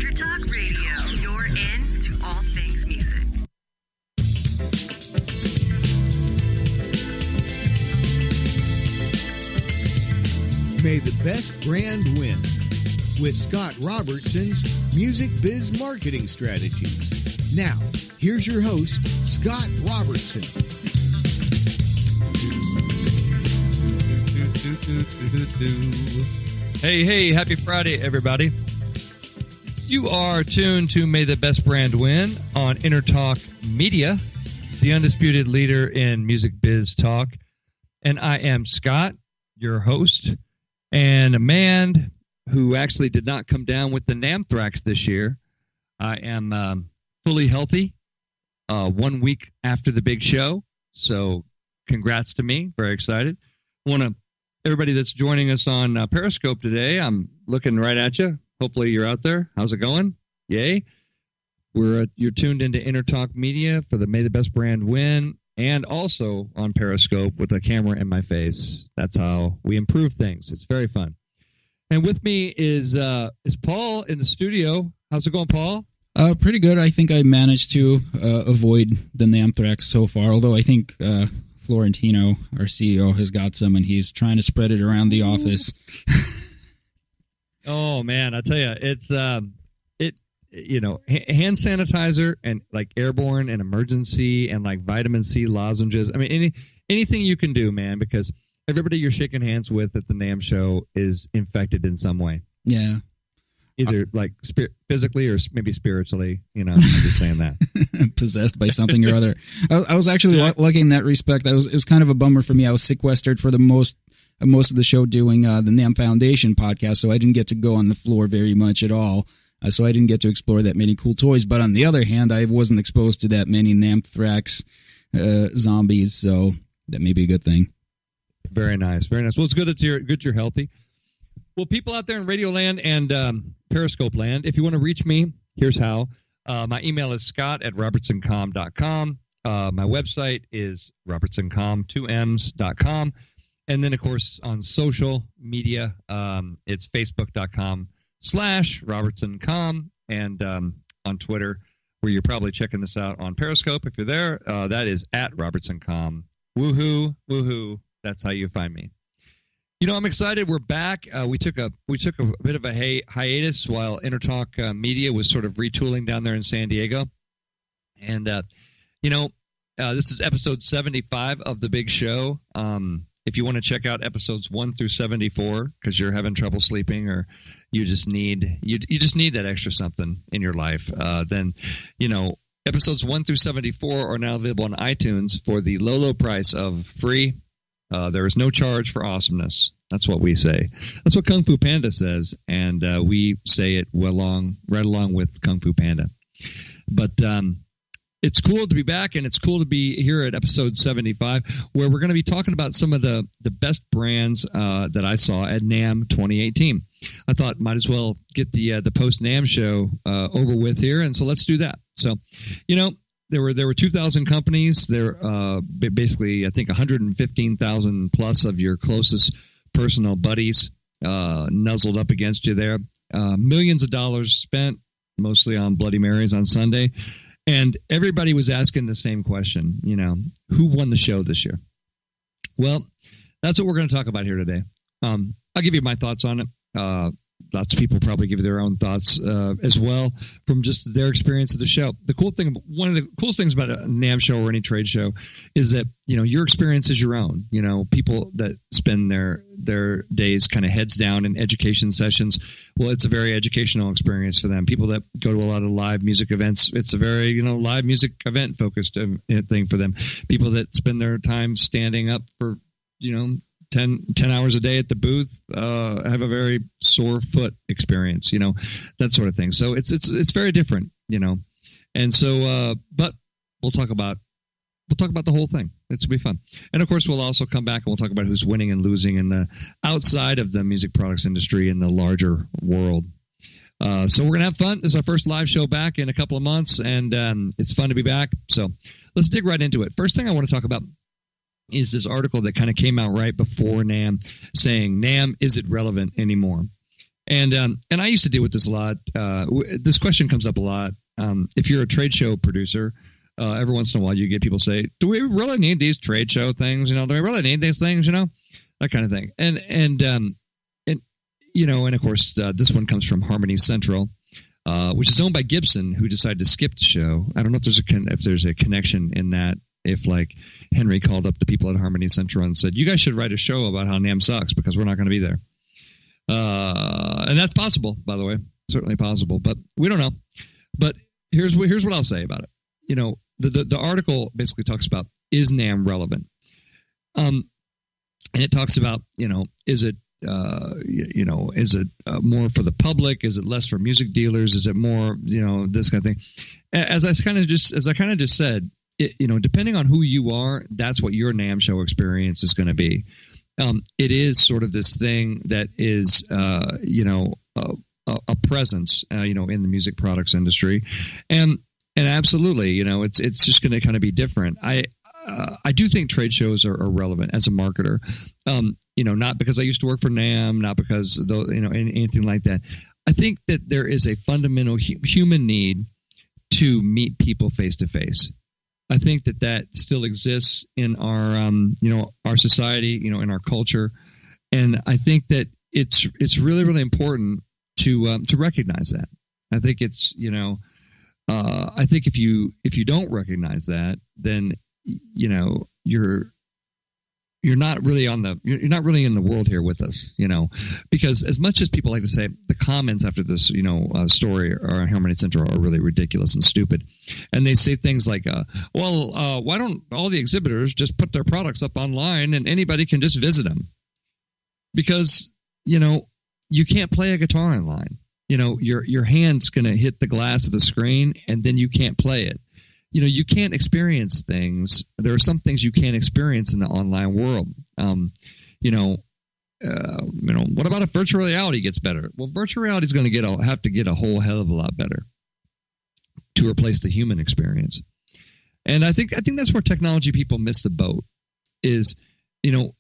Intertalk Radio, your in to all things music. May the best brand win with Scott Robertson's Music Biz Marketing Strategies. Now, here's your host, Scott Robertson. Hey, happy Friday, everybody. You are tuned to May the Best Brand Win on Intertalk Media, the undisputed leader in music biz talk. And I am Scott, your host, and a man who actually did not come down with the NAMM this year. I am fully healthy 1 week after the big show, so congrats to me. Very excited. Everybody that's joining us on Periscope today, I'm looking right at you. Hopefully you're out there. How's it going? Yay. You're tuned into Intertalk Media for the May the Best Brand Win, and also on Periscope with a camera in my face. That's how we improve things. It's very fun. And with me is Paul in the studio. How's it going, Paul? Pretty good. I think I managed to avoid the NAMM so far, although I think Florentino, our CEO, has got some, and he's trying to spread it around the office. Oh, man, I tell you, it's hand sanitizer and like airborne and emergency and like vitamin C lozenges. I mean, anything you can do, man, because everybody you're shaking hands with at the NAMM show is infected in some way. Yeah. Either like physically or maybe spiritually, I'm just saying that. Possessed by something or other. I was actually lucky in that respect. It was kind of a bummer for me. I was sequestered for the most of the show doing the NAMM Foundation podcast, so I didn't get to go on the floor very much at all. So I didn't get to explore that many cool toys. But on the other hand, I wasn't exposed to that many NAMM zombies, so that may be a good thing. Very nice, very nice. Well, it's good that you're healthy. Well, people out there in Radio Land and Periscope Land, if you want to reach me, here's how. My email is scott@robertsoncom.com. My website is robertsoncom2ms.com. And then, of course, on social media, it's facebook.com/robertsoncom. And on Twitter, where you're probably checking this out on Periscope, if you're there, that is @robertsoncom. Woohoo. That's how you find me. I'm excited. We're back. We took a bit of a hiatus while Intertalk Media was sort of retooling down there in San Diego. And, this is episode 75 of the big show. If you want to check out episodes 1 through 74 because you're having trouble sleeping or you just need that extra something in your life, then, episodes 1 through 74 are now available on iTunes for the low price of free. There is no charge for awesomeness. That's what we say. That's what Kung Fu Panda says, and we say it right along with Kung Fu Panda. But it's cool to be back, and it's cool to be here at episode 75, where we're going to be talking about some of the best brands that I saw at NAMM 2018. I thought might as well get the post-NAMM show over with here, and so let's do that. So, There were 2,000 companies. There basically, I think 115,000 plus of your closest personal buddies nuzzled up against you there. Millions of dollars spent, mostly on Bloody Marys on Sunday. And everybody was asking the same question, who won the show this year? Well, that's what we're going to talk about here today. I'll give you my thoughts on it. Lots of people probably give their own thoughts as well from just their experience of the show. One of the coolest things about a NAMM show or any trade show is that, your experience is your own. People that spend their days kind of heads down in education sessions, well, it's a very educational experience for them. People that go to a lot of live music events, it's a very, live music event focused thing for them. People that spend their time standing up for, 10 hours a day at the booth, have a very sore foot experience, that sort of thing. So it's very different, and so, but we'll talk about the whole thing. It's going to be fun. And of course, we'll also come back and we'll talk about who's winning and losing in the outside of the music products industry in the larger world. So we're going to have fun. This is our first live show back in a couple of months, and it's fun to be back. So let's dig right into it. First thing I want to talk about is this article that kind of came out right before NAMM saying, NAMM, is it relevant anymore? And I used to deal with this a lot. This question comes up a lot. If you're a trade show producer, every once in a while you get people say, "Do we really need these trade show things? Do we really need these things? That kind of thing." And of course, this one comes from Harmony Central, which is owned by Gibson, who decided to skip the show. I don't know if there's a connection in that. If like Henry called up the people at Harmony Central and said, "You guys should write a show about how NAMM sucks because we're not going to be there," and that's possible, by the way, certainly possible, but we don't know. But here's what I'll say about it. The article basically talks about, is NAMM relevant? And it talks about, is it more for the public? Is it less for music dealers? Is it more, this kind of thing? As I kind of just said, depending on who you are, that's what your NAMM show experience is going to be. It is sort of this thing that is, a presence, in the music products industry, and absolutely, it's just going to kind of be different. I do think trade shows are relevant as a marketer, not because I used to work for NAMM, not because anything like that. I think that there is a fundamental human need to meet people face to face. I think that still exists in our society, in our culture, and I think that it's really, really important to recognize that. I think it's I think if you don't recognize that, then you're not really in the world here with us, because as much as people like to say, the comments after this story on Harmony Central are really ridiculous and stupid, and they say things like, why don't all the exhibitors just put their products up online and anybody can just visit them? Because you can't play a guitar online. Your hand's going to hit the glass of the screen and then you can't play it. You can't experience things. There are some things you can't experience in the online world. What about if virtual reality gets better? Well, virtual reality is going to have to get a whole hell of a lot better to replace the human experience. And I think that's where technology people miss the boat. Is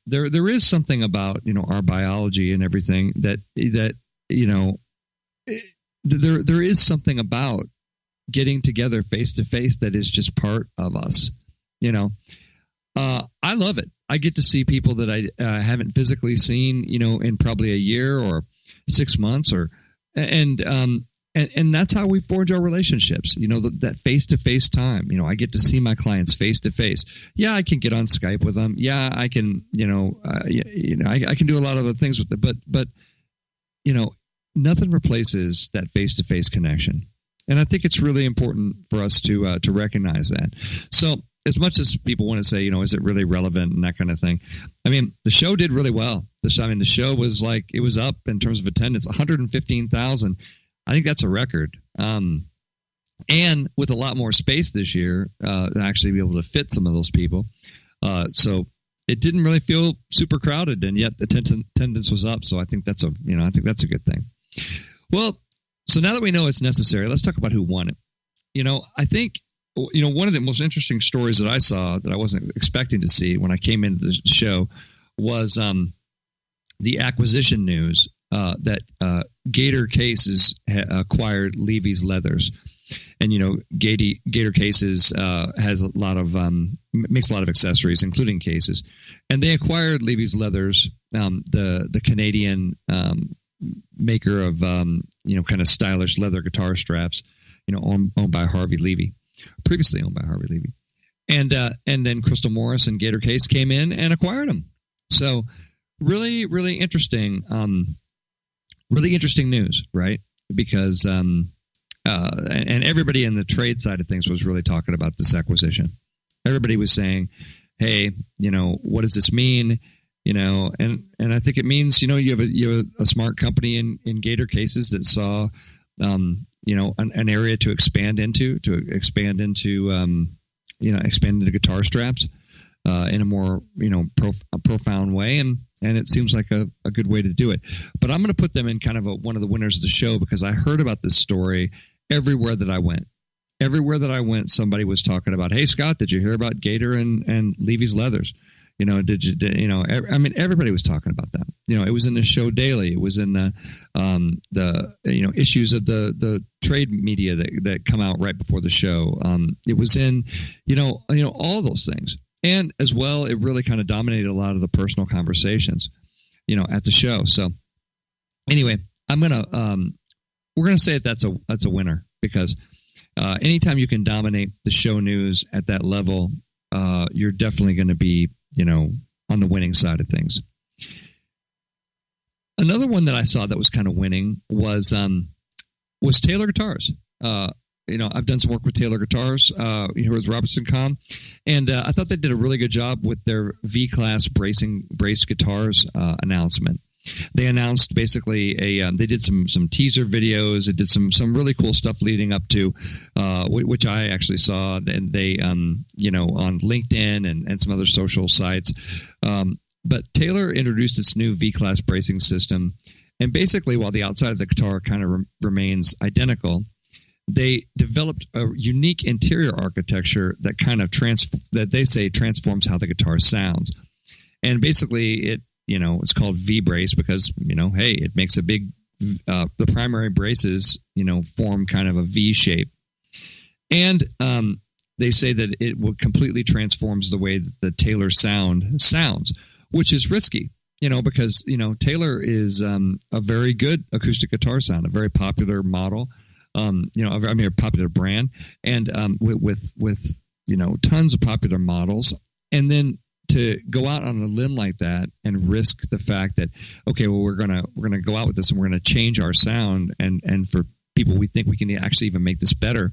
there is something about our biology and everything that there is something about getting together face to face that is just part of us. I love it. I get to see people that I haven't physically seen, in probably a year or 6 months, and that's how we forge our relationships. That face to face time. I get to see my clients face to face. Yeah, I can get on Skype with them. Yeah, I can. I can do a lot of other things with it. But nothing replaces that face to face connection. And I think it's really important for us to recognize that. So as much as people want to say, is it really relevant and that kind of thing? I mean, the show did really well. The show was it was up in terms of attendance, 115,000. I think that's a record. And with a lot more space this year, to actually be able to fit some of those people. So it didn't really feel super crowded, and yet attendance was up. So I think that's a good thing. Well, so now that we know it's necessary, let's talk about who won it. I think, one of the most interesting stories that I saw that I wasn't expecting to see when I came into the show was the acquisition news that Gator Cases acquired Levy's Leathers. And, Gator Cases has a lot of makes a lot of accessories, including cases. And they acquired Levy's Leathers, the Canadian maker of kind of stylish leather guitar straps, owned by Harvey Levy, previously owned by Harvey Levy, and then Crystal Morris and Gator Case came in and acquired them. So really, really interesting, news, right? Because and everybody in the trade side of things was really talking about this acquisition. Everybody was saying, hey, what does this mean? And I think it means, you have a smart company in Gator Cases that saw, an area to expand into guitar straps in a more, profound way. And it seems like a good way to do it. But I'm going to put them in kind of one of the winners of the show because I heard about this story everywhere that I went. Everywhere that I went, somebody was talking about, hey, Scott, did you hear about Gator and Levy's Leathers? I mean, everybody was talking about that. It was in the show daily. It was in the issues of the trade media that come out right before the show. It was in, all those things. And as well, it really kind of dominated a lot of the personal conversations, at the show. So anyway, we're going to say that's a winner, because anytime you can dominate the show news at that level, you're definitely going to be, on the winning side of things. Another one that I saw that was kind of winning was Taylor Guitars. I've done some work with Taylor Guitars here with Robertson Com, and I thought they did a really good job with their V-Class brace guitars announcement. They announced basically they did some teaser videos. They did some really cool stuff leading up to, which I actually saw, and they on LinkedIn and some other social sites. But Taylor introduced its new V-Class bracing system, and basically, while the outside of the guitar kind of remains identical, they developed a unique interior architecture that kind of that they say transforms how the guitar sounds. And basically, it's called V-brace because, hey, it makes a big, the primary braces, form kind of a V shape. And they say that it will completely transforms the way that the Taylor sound sounds, which is risky, because, Taylor is a very good acoustic guitar sound, a very popular model, a popular brand, and with tons of popular models. And then to go out on a limb like that and risk the fact that, okay, well, we're gonna go out with this and we're gonna change our sound, and for people we think we can actually even make this better.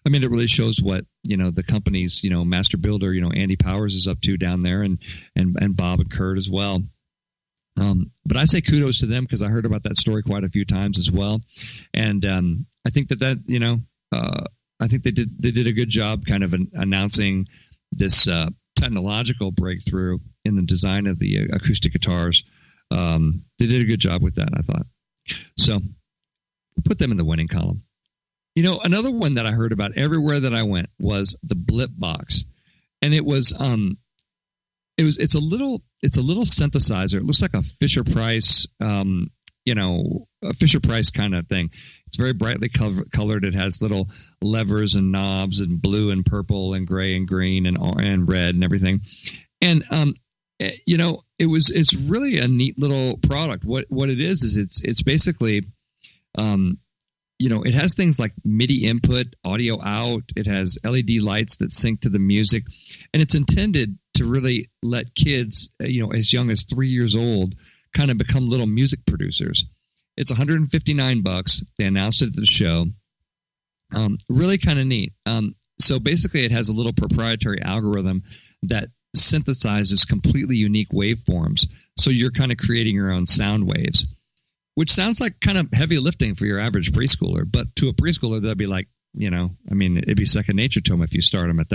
I mean, it really shows what the company's master builder Andy Powers is up to down there, and Bob and Kurt as well. But I say kudos to them because I heard about that story quite a few times as well, and I think that I think they did a good job kind of announcing this technological breakthrough in the design of the acoustic guitars. They did a good job with that, I thought. So put them in the winning column. Another one that I heard about everywhere that I went was the Blip Box, and it's a little synthesizer. It looks like a Fisher Price, a Fisher Price kind of thing. It's very brightly colored. It has little levers and knobs and blue and purple and gray and green and red and everything. And it's really a neat little product. What it is it's basically it has things like MIDI input, audio out. It has LED lights that sync to the music, and it's intended to really let kids, as young as 3 years old, kind of become little music producers. It's $159. They announced it at the show. Really kind of neat. So basically, it has a little proprietary algorithm that synthesizes completely unique waveforms. So you're kind of creating your own sound waves, which sounds like kind of heavy lifting for your average preschooler. But to a preschooler, that'd be like, it'd be second nature to them if you start them at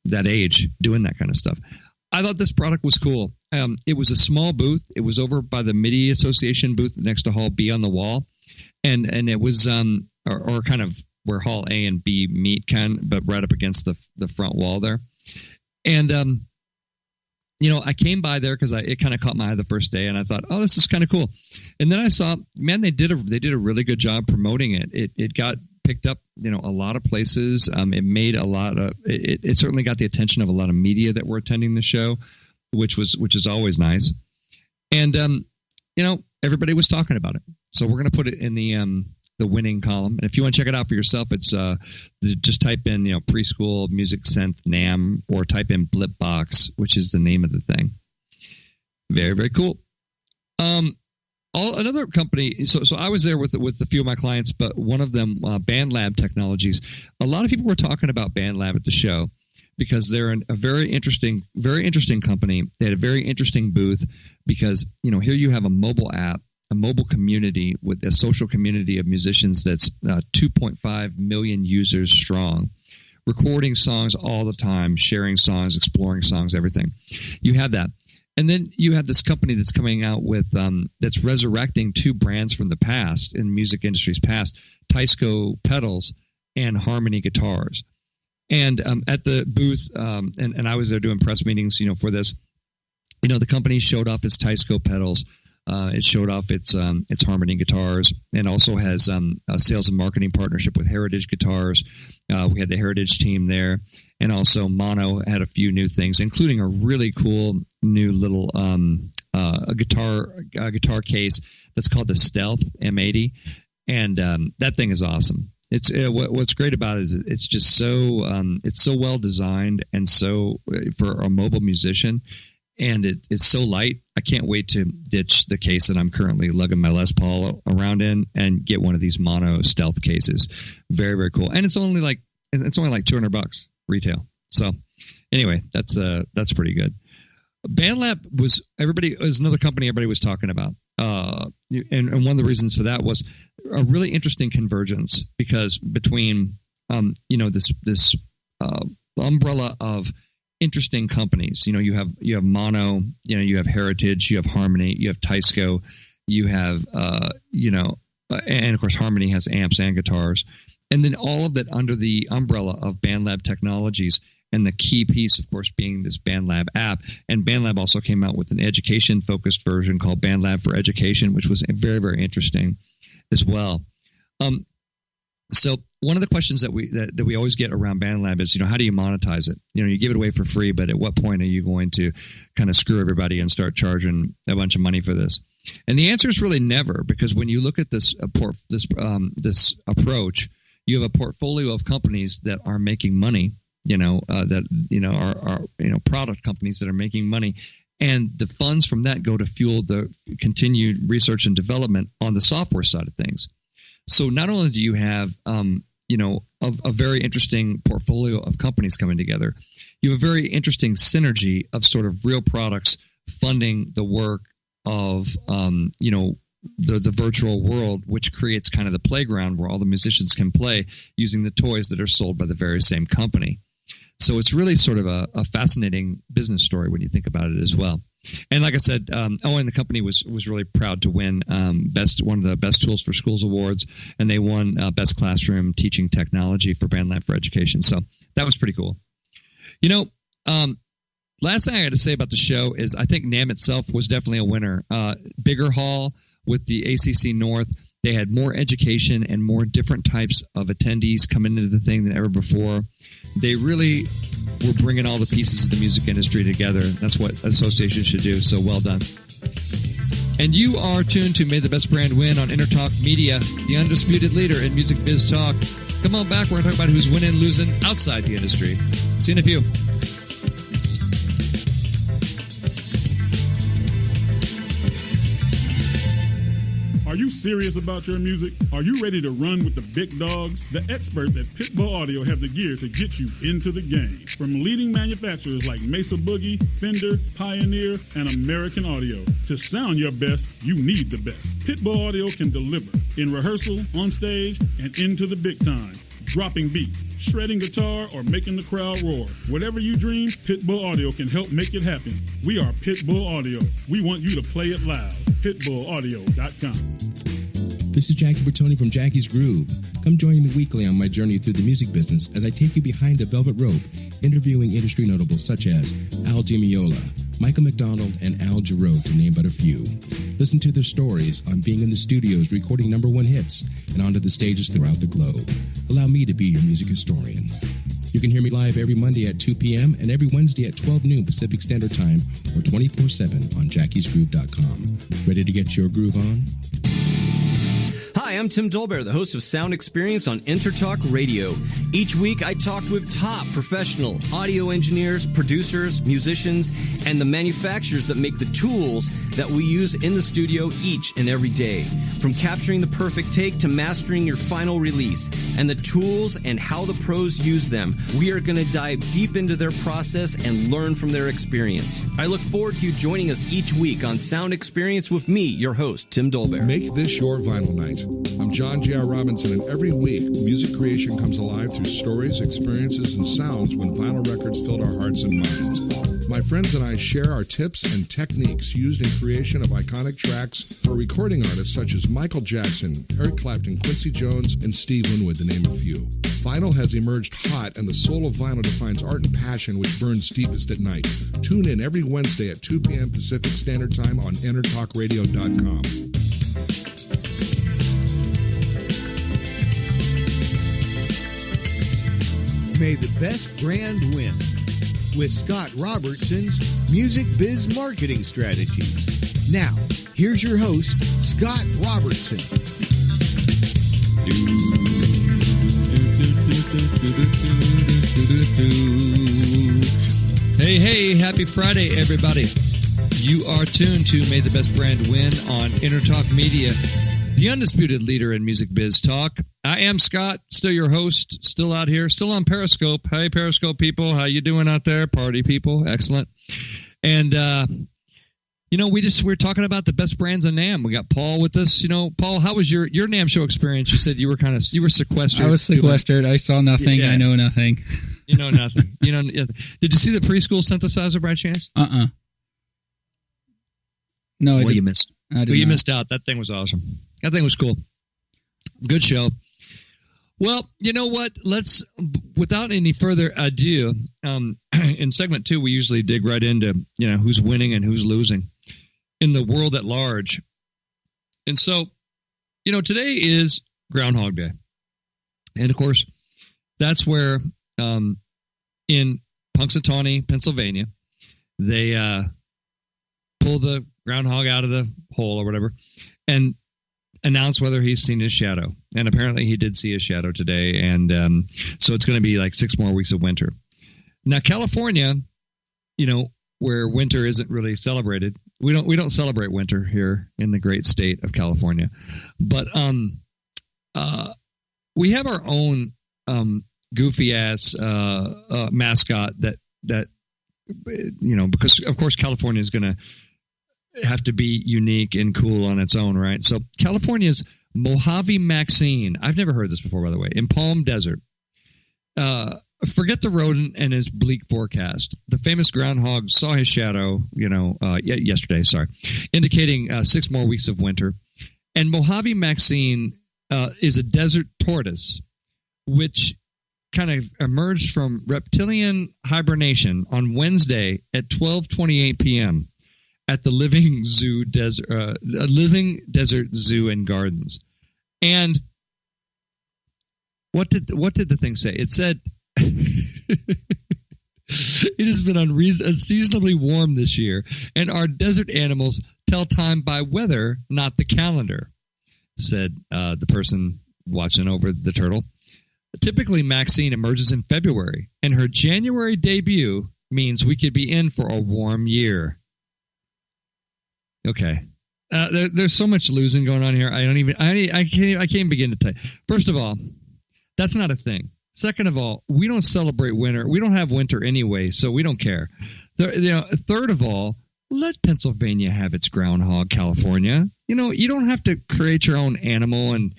that age doing that kind of stuff. I thought this product was cool. It was a small booth. It was over by the MIDI Association booth next to Hall B on the wall, and it was or kind of where Hall A and B meet, but right up against the front wall there. And I came by there because it kind of caught my eye the first day, and I thought, oh, this is kind of cool. And then I saw, man, they did a really good job promoting it. It got picked up, a lot of places. It made a lot of it certainly got the attention of a lot of media that were attending the show, which is always nice. And everybody was talking about it. So we're going to put it in the winning column. And if you want to check it out for yourself, it's just type in preschool music synth NAMM, or type in Blip Box, which is the name of the thing. Very, very cool. Another company. So I was there with a few of my clients, but one of them, BandLab Technologies. A lot of people were talking about BandLab at the show because they're a very interesting company. They had a very interesting booth because here you have a mobile app, a mobile community with a social community of musicians that's 2.5 million users strong, recording songs all the time, sharing songs, exploring songs, everything. You have that. And then you have this company that's coming out with that's resurrecting two brands from the past, in the music industry's past, Teisco pedals and Harmony guitars. And at the booth, and I was there doing press meetings, for this. The company showed off its Teisco pedals. It showed off its Harmony guitars, and also has a sales and marketing partnership with Heritage Guitars. We had the Heritage team there, and also Mono had a few new things, including a really cool new little a guitar case that's called the Stealth M80, and that thing is awesome. It's what's great about it is it's just so well designed, and so for a mobile musician. And it's so light. I can't wait to ditch the case that I'm currently lugging my Les Paul around in and get one of these Mono Stealth cases. Very, very cool. And it's only like $200 retail. So anyway, that's pretty good. BandLab was another company everybody was talking about. And one of the reasons for that was a really interesting convergence, because between this umbrella of interesting companies. You have Mono, you have Heritage, you have Harmony, you have Teisco, you have and of course Harmony has amps and guitars, and then all of that under the umbrella of BandLab Technologies, and the key piece, of course, being this BandLab app. And BandLab also came out with an education-focused version called BandLab for Education, which was very, very interesting as well. So one of the questions that we always get around BandLab is, how do you monetize it? You give it away for free, but at what point are you going to kind of screw everybody and start charging a bunch of money for this? And the answer is really never, because when you look at this approach, you have a portfolio of companies that are making money, are product companies that are making money. And the funds from that go to fuel the continued research and development on the software side of things. So not only do you have, a very interesting portfolio of companies coming together, you have a very interesting synergy of sort of real products funding the work of, the virtual world, which creates kind of the playground where all the musicians can play using the toys that are sold by the very same company. So it's really sort of a fascinating business story when you think about it as well. And like I said, and the company was really proud to win one of the Best Tools for Schools awards, and they won Best Classroom Teaching Technology for BandLab for Education. So that was pretty cool. Last thing I got to say about the show is I think NAMM itself was definitely a winner. Bigger hall with the ACC North. They had more education and more different types of attendees coming into the thing than ever before. They really were bringing all the pieces of the music industry together. That's what associations should do, so well done. And you are tuned to May the Best Brand Win on Intertalk Media, the undisputed leader in music biz talk. Come on back, we're going to talk about who's winning and losing outside the industry. See you in a few. Are you serious about your music? Are you ready to run with the big dogs? The experts at Pitbull Audio have the gear to get you into the game. From leading manufacturers like Mesa Boogie, Fender, Pioneer, and American Audio. To sound your best, you need the best. Pitbull Audio can deliver in rehearsal, on stage, and into the big time. Dropping beats, shredding guitar, or making the crowd roar. Whatever you dream, Pitbull Audio can help make it happen. We are Pitbull Audio. We want you to play it loud. PitbullAudio.com. This is Jackie Bertoni from Jackie's Groove. Come join me weekly on my journey through the music business as I take you behind the velvet rope, interviewing industry notables such as Al Di Meola, Michael McDonald, and Al Jarreau, to name but a few. Listen to their stories on being in the studios recording #1 hits and onto the stages throughout the globe. Allow me to be your music historian. You can hear me live every Monday at 2 p.m. and every Wednesday at 12 noon Pacific Standard Time or 24/7 on jackiesgroove.com. Ready to get your groove on? Hi, I'm Tim Dolbear, the host of Sound Experience on Intertalk Radio. Each week, I talk with top professional audio engineers, producers, musicians, and the manufacturers that make the tools that we use in the studio each and every day. From capturing the perfect take to mastering your final release, and the tools and how the pros use them, we are going to dive deep into their process and learn from their experience. I look forward to you joining us each week on Sound Experience with me, your host, Tim Dolbear. Make this your vinyl night. I'm John J.R. Robinson, and every week, music creation comes alive through stories, experiences, and sounds when vinyl records filled our hearts and minds. My friends and I share our tips and techniques used in creation of iconic tracks for recording artists such as Michael Jackson, Eric Clapton, Quincy Jones, and Steve Winwood, to name a few. Vinyl has emerged hot, and the soul of vinyl defines art and passion which burns deepest at night. Tune in every Wednesday at 2 p.m. Pacific Standard Time on EnterTalkRadio.com. May the best brand win with Scott Robertson's Music Biz Marketing Strategies. Now, here's your host, Scott Robertson. Hey, happy Friday, everybody. You are tuned to May the Best Brand Win on Intertalk Media, the undisputed leader in music biz talk. I am Scott, still your host, still out here, still on Periscope. Hey, Periscope people, how you doing out there? Party people, excellent. And, we're talking about the best brands in NAMM. We got Paul with us. Paul, how was your NAMM show experience? You said you were sequestered. I was sequestered. I saw nothing. Yeah. I know nothing. You know nothing. Did you see the preschool synthesizer by chance? No, you missed. You missed out. That thing was awesome. That thing was cool. Good show. Well, you know what? Let's, without any further ado, in segment 2, we usually dig right into, who's winning and who's losing in the world at large. And so, today is Groundhog Day. And of course, that's where, in Punxsutawney, Pennsylvania, they pull the groundhog out of the hole or whatever and announce whether he's seen his shadow. And apparently he did see his shadow today. And so it's going to be like 6 more weeks of winter. Now, California, where winter isn't really celebrated. We don't celebrate winter here in the great state of California. But we have our own goofy ass mascot that because of course California is going to have to be unique and cool on its own, right? So California's Mojave Maxine, I've never heard this before, by the way, in Palm Desert. Forget the rodent and his bleak forecast. The famous groundhog saw his shadow, yesterday, indicating 6 more weeks of winter. And Mojave Maxine is a desert tortoise, which kind of emerged from reptilian hibernation on Wednesday at 12:28 p.m. at the Living Desert Zoo and Gardens. And what did the thing say? It said it has been unseasonably warm this year, and our desert animals tell time by weather, not the calendar, said the person watching over the turtle. Typically, Maxine emerges in February, and her January debut means we could be in for a warm year. Okay. There's so much losing going on here. I can't begin to tell you. First of all, that's not a thing. Second of all, we don't celebrate winter. We don't have winter anyway, so we don't care. Third of all, let Pennsylvania have its groundhog, California. You don't have to create your own animal and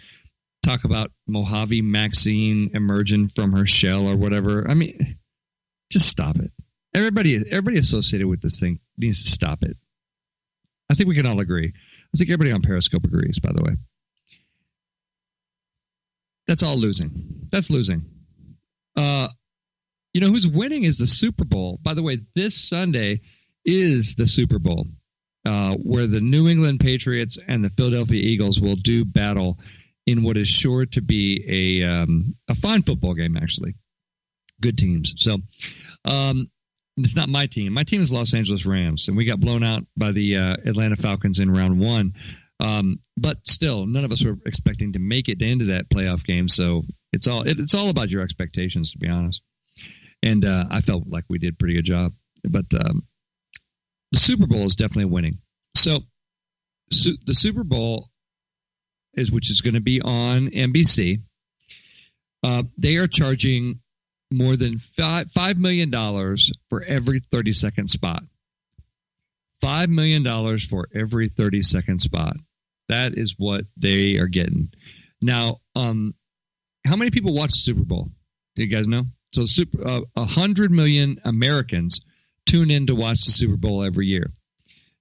talk about Mojave Maxine emerging from her shell or whatever. I mean, just stop it. Everybody associated with this thing needs to stop it. I think we can all agree. I think everybody on Periscope agrees, by the way. That's all losing. That's losing. Who's winning is the Super Bowl. By the way, this Sunday is the Super Bowl, where the New England Patriots and the Philadelphia Eagles will do battle in what is sure to be a fine football game, actually. Good teams. So, it's not my team. My team is Los Angeles Rams, and we got blown out by the Atlanta Falcons in round 1. But still, none of us were expecting to make it into that playoff game. So it's all about your expectations, to be honest. And I felt like we did a pretty good job. But the Super Bowl is definitely winning. So the Super Bowl which is going to be on NBC. They are charging more than $5 million for every 30-second spot. $5 million for every 30-second spot. That is what they are getting. Now, how many people watch the Super Bowl? Do you guys know? So 100 million Americans tune in to watch the Super Bowl every year.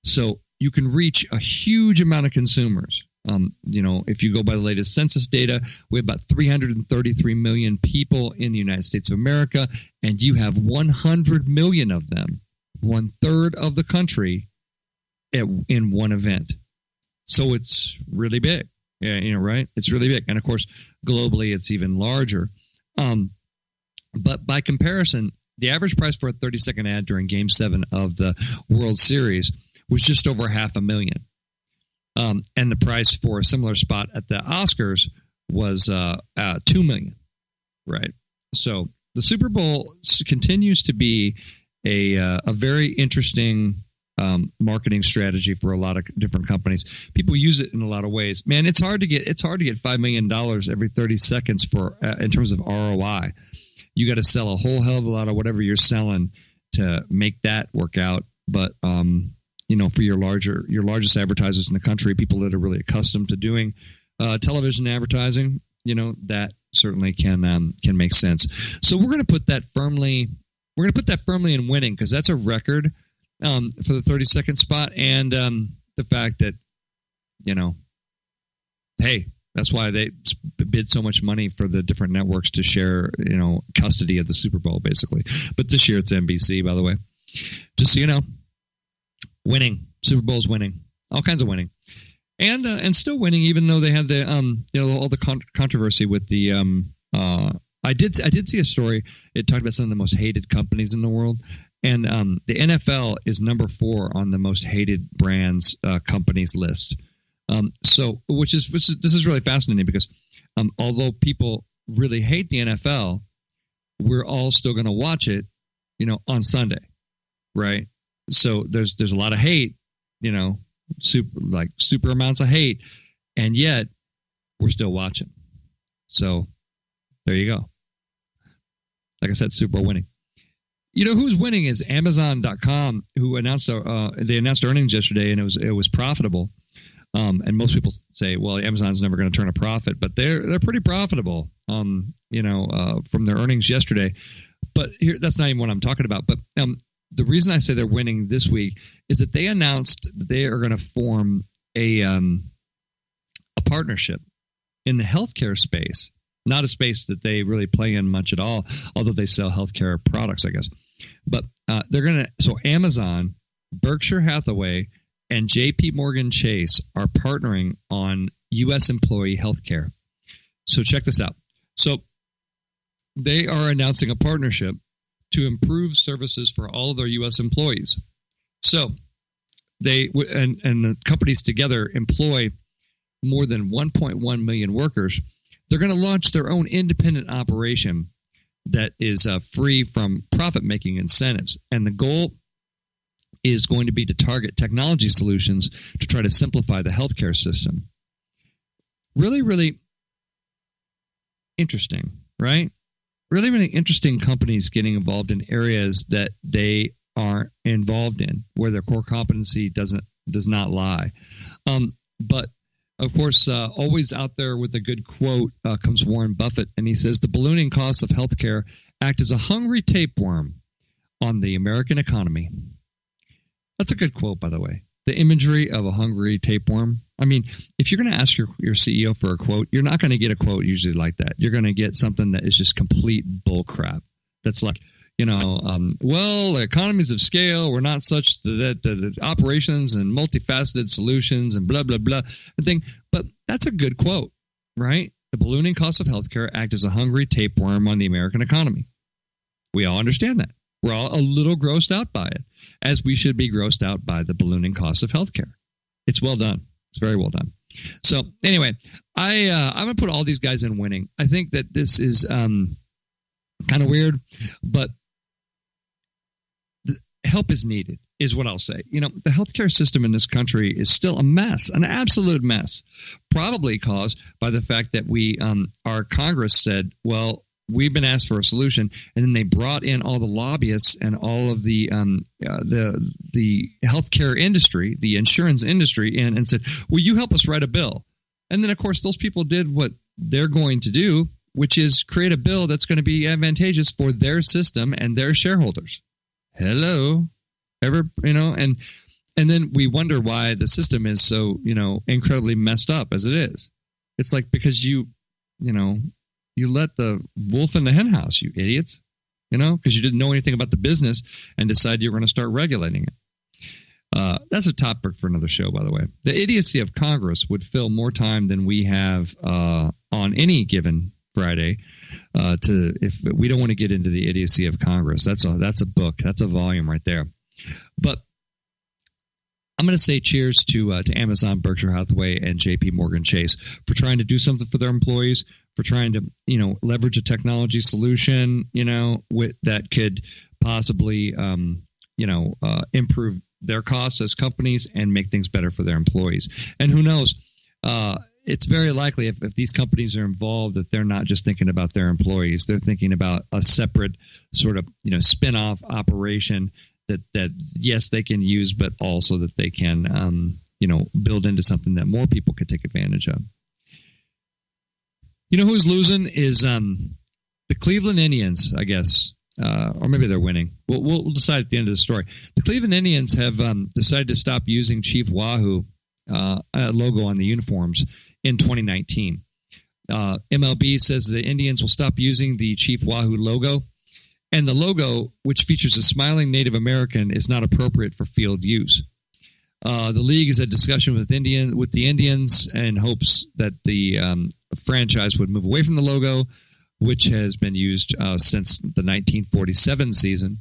So you can reach a huge amount of consumers. If you go by the latest census data, we have about 333 million people in the United States of America, and you have 100 million of them, 1/3 of the country, in one event. So it's really big. Yeah, right? It's really big. And of course, globally, it's even larger. But by comparison, the average price for a 30-second ad during Game 7 of the World Series was just over $500,000. And the price for a similar spot at the Oscars was $2 million, right? So the Super Bowl continues to be a very interesting marketing strategy for a lot of different companies. People use it in a lot of ways. Man, it's hard to get $5 million every 30 seconds for in terms of ROI. You got to sell a whole hell of a lot of whatever you're selling to make that work out. But for your largest advertisers in the country, people that are really accustomed to doing television advertising, that certainly can make sense. So we're going to put that firmly. We're going to put that firmly in winning, because that's a record for the 30-second spot, and the fact that hey, that's why they bid so much money for the different networks to share custody of the Super Bowl, basically. But this year it's NBC, by the way. Just so you know. Winning. Super Bowl's winning. All kinds of winning. And still winning, even though they had the all the controversy with the I did see a story. It talked about some of the most hated companies in the world, and the NFL is number 4 on the most hated brands companies list. So this is really fascinating, because although people really hate the NFL, we're all still going to watch it, on Sunday, right? So there's a lot of hate, super amounts of hate, and yet we're still watching. So there you go. Like I said, Super Bowl winning. Who's winning is Amazon.com, who announced they announced earnings yesterday, and it was profitable. And most people say, well, Amazon's never going to turn a profit, but they're pretty profitable. From their earnings yesterday. But here, that's not even what I'm talking about. But the reason I say they're winning this week is that they announced that they are going to form a partnership in the healthcare space, not a space that they really play in much at all, although they sell healthcare products, I guess. But so Amazon, Berkshire Hathaway, and J.P. Morgan Chase are partnering on U.S. employee healthcare. So check this out. So they are announcing a partnership to improve services for all of their U.S. employees. So they and the companies together employ more than 1.1 million workers. They're going to launch their own independent operation that is free from profit-making incentives. And the goal is going to be to target technology solutions to try to simplify the healthcare system. Really, really interesting, right? Really, really interesting companies getting involved in areas that they aren't involved in, where their core competency does not lie. But of course, always out there with a good quote comes Warren Buffett, and he says the ballooning costs of healthcare act as a hungry tapeworm on the American economy. That's a good quote, by the way. The imagery of a hungry tapeworm. I mean, if you're going to ask your CEO for a quote, you're not going to get a quote usually like that. You're going to get something that is just complete bullcrap. That's like, well, economies of scale were not such that the operations and multifaceted solutions and blah, blah, blah thing. But that's a good quote, right? The ballooning costs of healthcare act as a hungry tapeworm on the American economy. We all understand that. We're all a little grossed out by it, as we should be grossed out by the ballooning costs of healthcare. It's well done. It's very well done. So anyway, I'm going to put all these guys in winning. I think that this is kind of weird, but help is needed, is what I'll say. The healthcare system in this country is still a mess, an absolute mess, probably caused by the fact that our Congress said, well, we've been asked for a solution, and then they brought in all the lobbyists and all of the healthcare industry, the insurance industry, in and said, "Will you help us write a bill?" And then, of course, those people did what they're going to do, which is create a bill that's going to be advantageous for their system and their shareholders. Hello, and And then we wonder why the system is so, incredibly messed up as it is. It's like because you let the wolf in the hen house, you idiots, because you didn't know anything about the business and decided you were going to start regulating it. That's a topic for another show, by the way. The idiocy of Congress would fill more time than we have on any given Friday. If we don't want to get into the idiocy of Congress, that's a book, that's a volume right there. But I'm going to say cheers to Amazon, Berkshire Hathaway, and J.P. Morgan Chase for trying to do something for their employees, for trying to leverage a technology solution that could possibly improve their costs as companies and make things better for their employees. And who knows? It's very likely if these companies are involved that they're not just thinking about their employees. They're thinking about a separate sort of spin-off operation that yes, they can use, but also that they can build into something that more people could take advantage of. Who's losing is the Cleveland Indians, I guess, or maybe they're winning. We'll decide at the end of the story. The Cleveland Indians have decided to stop using Chief Wahoo logo on the uniforms in 2019. MLB says the Indians will stop using the Chief Wahoo logo, and the logo, which features a smiling Native American, is not appropriate for field use. The league is a discussion with the Indians and hopes that the franchise would move away from the logo, which has been used since the 1947 season.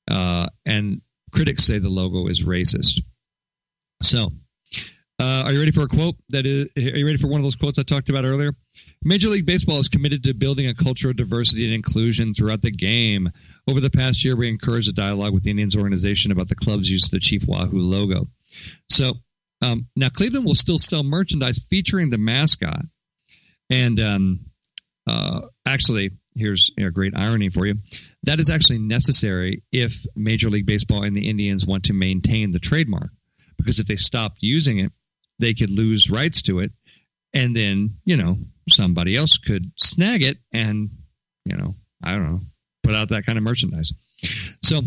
And critics say the logo is racist. So, are you ready for a quote? Are you ready for one of those quotes I talked about earlier? Major League Baseball is committed to building a culture of diversity and inclusion throughout the game. Over the past year, we encouraged a dialogue with the Indians organization about the club's use of the Chief Wahoo logo. So now Cleveland will still sell merchandise featuring the mascot. And actually, here's a great irony for you. That is actually necessary if Major League Baseball and the Indians want to maintain the trademark. Because if they stopped using it, they could lose rights to it. And then, somebody else could snag it and, I don't know, put out that kind of merchandise. So,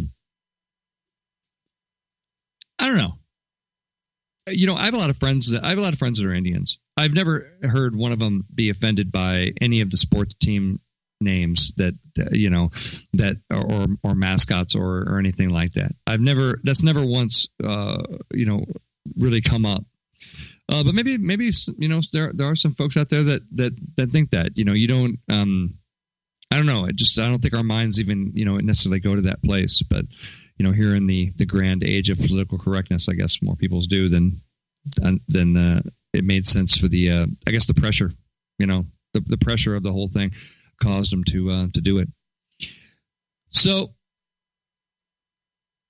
I don't know. I have a lot of friends that are Indians. I've never heard one of them be offended by any of the sports team names that or mascots or anything like that. That's never once really come up. But maybe there are some folks out there that think that you don't. I don't know. I don't think our minds even necessarily go to that place. But here in the grand age of political correctness, I guess more people's do than it made sense for the I guess the pressure. The pressure of the whole thing caused them to do it. So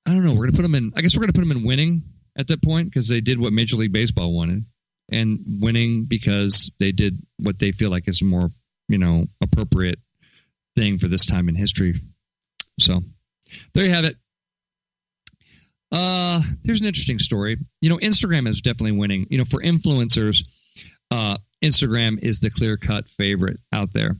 I don't know. We're gonna put them in. I guess we're gonna put them in winning at that point because they did what Major League Baseball wanted, and winning because they did what they feel like is a more appropriate thing for this time in history. So there you have it. Here's an interesting story. Instagram is definitely winning. For influencers, Instagram is the clear-cut favorite out there.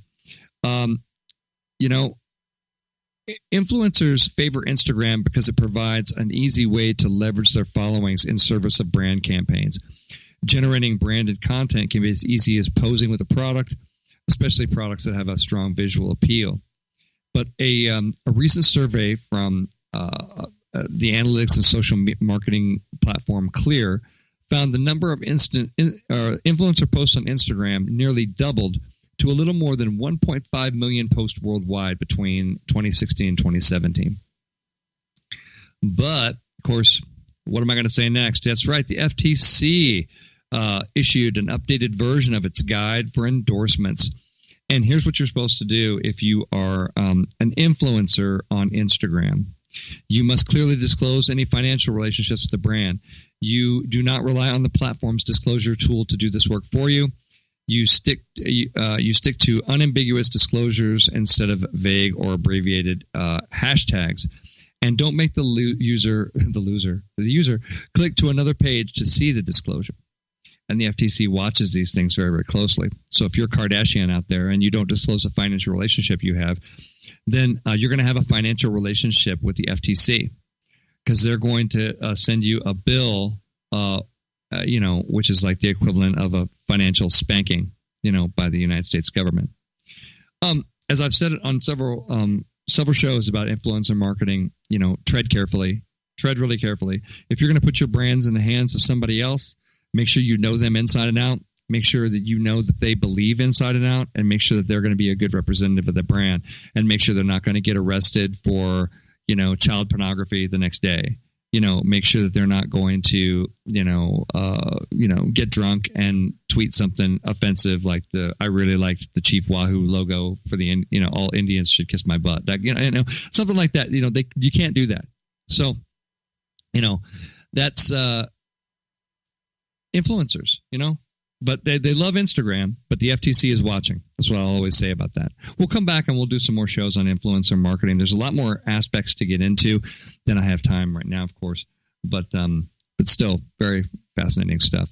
Influencers favor Instagram because it provides an easy way to leverage their followings in service of brand campaigns. Generating branded content can be as easy as posing with a product, especially products that have a strong visual appeal. But a recent survey from the analytics and social marketing platform Clear found the number of influencer posts on Instagram nearly doubled to a little more than 1.5 million posts worldwide between 2016 and 2017. But, of course, what am I going to say next? That's right. The FTC issued an updated version of its guide for endorsements. And here's what you're supposed to do if you are an influencer on Instagram. You must clearly disclose any financial relationships with the brand. You do not rely on the platform's disclosure tool to do this work for you. You stick to unambiguous disclosures instead of vague or abbreviated hashtags, and don't make the user click to another page to see the disclosure. And the FTC watches these things very, very closely. So if you're Kardashian out there and you don't disclose a financial relationship you have, then you're going to have a financial relationship with the FTC. because they're going to send you a bill, which is like the equivalent of a financial spanking, by the United States government. As I've said on several shows about influencer marketing, tread really carefully. If you're going to put your brands in the hands of somebody else, make sure you know them inside and out. Make sure that you know that they believe inside and out, and make sure that they're going to be a good representative of the brand, and make sure they're not going to get arrested for, child pornography the next day. Make sure that they're not going to, get drunk and tweet something offensive like I really liked the Chief Wahoo logo for the, all Indians should kiss my butt. That, something like that. You can't do that. So, that's influencers, but they love Instagram, but the FTC is watching. That's what I'll always say about that. We'll come back and we'll do some more shows on influencer marketing. There's a lot more aspects to get into than I have time right now, of course, but still very fascinating stuff.